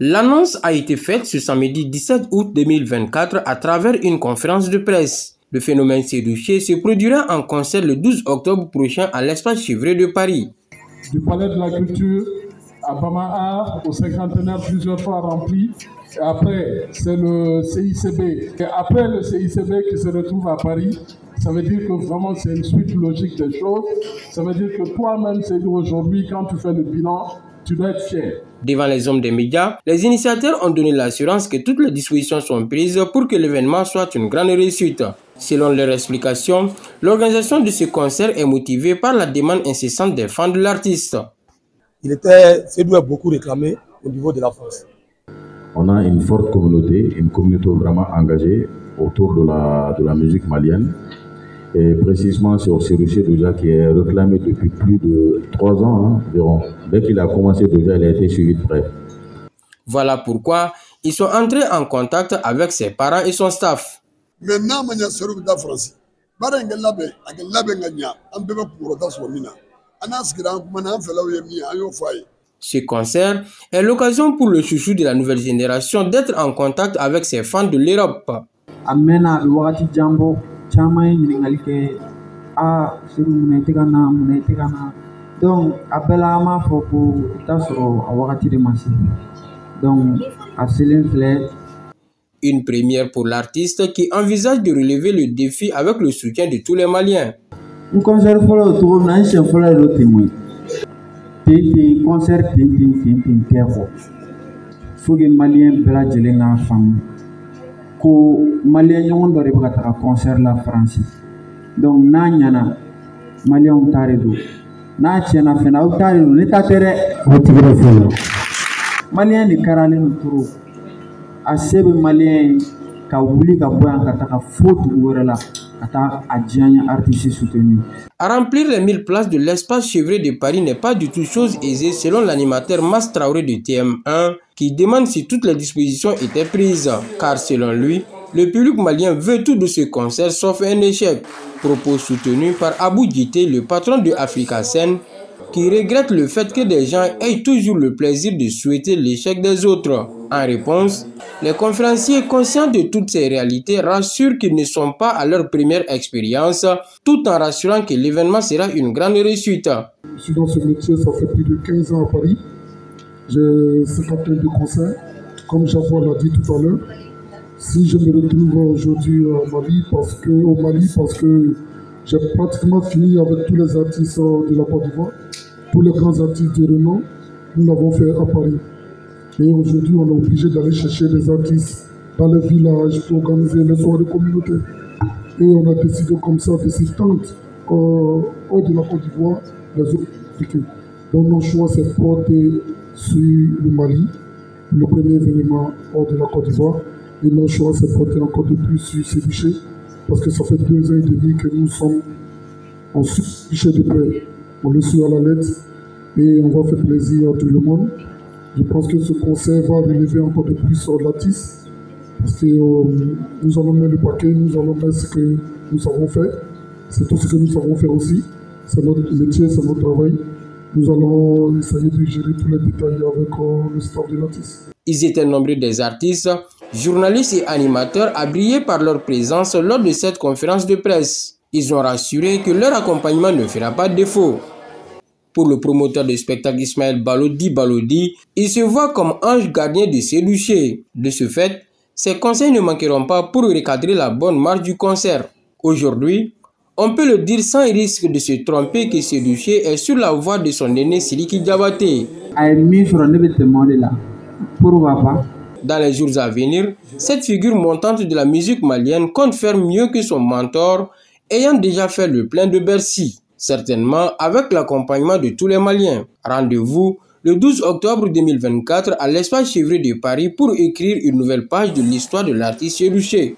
L'annonce a été faite ce samedi 17 août 2024 à travers une conférence de presse. Le phénomène Sédouché se produira en concert le 12 octobre prochain à l'espace Chevret de Paris. Du Palais de la Culture à Bama au cinquantenaire plusieurs fois rempli. Et après, c'est le CICB. Et après le CICB qui se retrouve à Paris, ça veut dire que vraiment c'est une suite logique des choses. Ça veut dire que toi-même, c'est aujourd'hui, quand tu fais le bilan, tu dois être fier. Devant les hommes des médias, les initiateurs ont donné l'assurance que toutes les dispositions sont prises pour que l'événement soit une grande réussite. Selon leur explication, l'organisation de ce concert est motivée par la demande incessante des fans de l'artiste. Sédou est beaucoup réclamé au niveau de la France. On a une forte communauté, vraiment engagée autour de la musique malienne. Et précisément sur Sédouché déjà qui est réclamé depuis plus de 3 ans environ. Dès qu'il a commencé déjà, il a été suivi de près. Voilà pourquoi ils sont entrés en contact avec ses parents et son staff. Maintenant, France. Ce concert est l'occasion pour le chouchou de la nouvelle génération d'être en contact avec ses fans de l'Europe. Donc, appel à ma pour une première pour l'artiste qui envisage de relever le défi avec le soutien de tous les Maliens. Un concert faut que Maliens belajeleng fam ko Maliens yon do rebata concert la France donc na nyana Maliens taredo na chena fena taredo ne tatere otigre fo Maliens ni karale no turo asebe Maliens ka wuli ka boyan ka taka faute worela ata adjanya artiste soutenu. À remplir les 1000 places de l'espace Chevret de Paris n'est pas du tout chose aisée selon l'animateur Mas Traoré de TM1 qui demande si toutes les dispositions étaient prises. Car selon lui, le public malien veut tout de ce concert sauf un échec. Propos soutenus par Abou Djité, le patron de Africa Scène, qui regrette le fait que des gens aient toujours le plaisir de souhaiter l'échec des autres. En réponse, les conférenciers conscients de toutes ces réalités rassurent qu'ils ne sont pas à leur première expérience, tout en rassurant que l'événement sera une grande réussite. Je suis dans ce métier, ça fait plus de 15 ans à Paris. J'ai 50 ans de concerts, comme Jaffa l'a dit tout à l'heure. Si je me retrouve aujourd'hui au Mali, parce que j'ai pratiquement fini avec tous les artistes de la Côte d'Ivoire, tous les grands artistes de renom, nous l'avons fait à Paris. Et aujourd'hui, on est obligé d'aller chercher les artistes dans les villages pour organiser les soirées de communauté. Et on a décidé comme ça de s'étendre hors de la Côte d'Ivoire, les autres Africains. Donc notre choix s'est porté sur le Mali, le premier événement hors de la Côte d'Ivoire. Et notre choix s'est porté encore de plus sur Sédouché, parce que ça fait 2 ans et demi que nous sommes en Sédouché de près. On le suit à la lettre et on va faire plaisir à tout le monde. Je pense que ce concert va relever encore de plus sur l'artiste, parce que nous allons mettre le paquet, nous allons mettre ce que nous savons faire. C'est tout ce que nous savons faire aussi. C'est notre métier, c'est notre travail. Nous allons essayer de gérer tous les détails avec le staff de l'artiste. Ils étaient nombreux des artistes, journalistes et animateurs à briller par leur présence lors de cette conférence de presse. Ils ont rassuré que leur accompagnement ne fera pas défaut. Pour le promoteur de spectacle Ismaël Balodi, il se voit comme ange gardien de Sédouché. De ce fait, ses conseils ne manqueront pas pour recadrer la bonne marche du concert. Aujourd'hui, on peut le dire sans risque de se tromper que Sédouché est sur la voie de son aîné Sidiki Diabaté. Dans les jours à venir, cette figure montante de la musique malienne compte faire mieux que son mentor, ayant déjà fait le plein de Bercy. Certainement avec l'accompagnement de tous les Maliens. Rendez-vous le 12 octobre 2024 à l'espace Chevret de Paris pour écrire une nouvelle page de l'histoire de l'artiste Sédouché.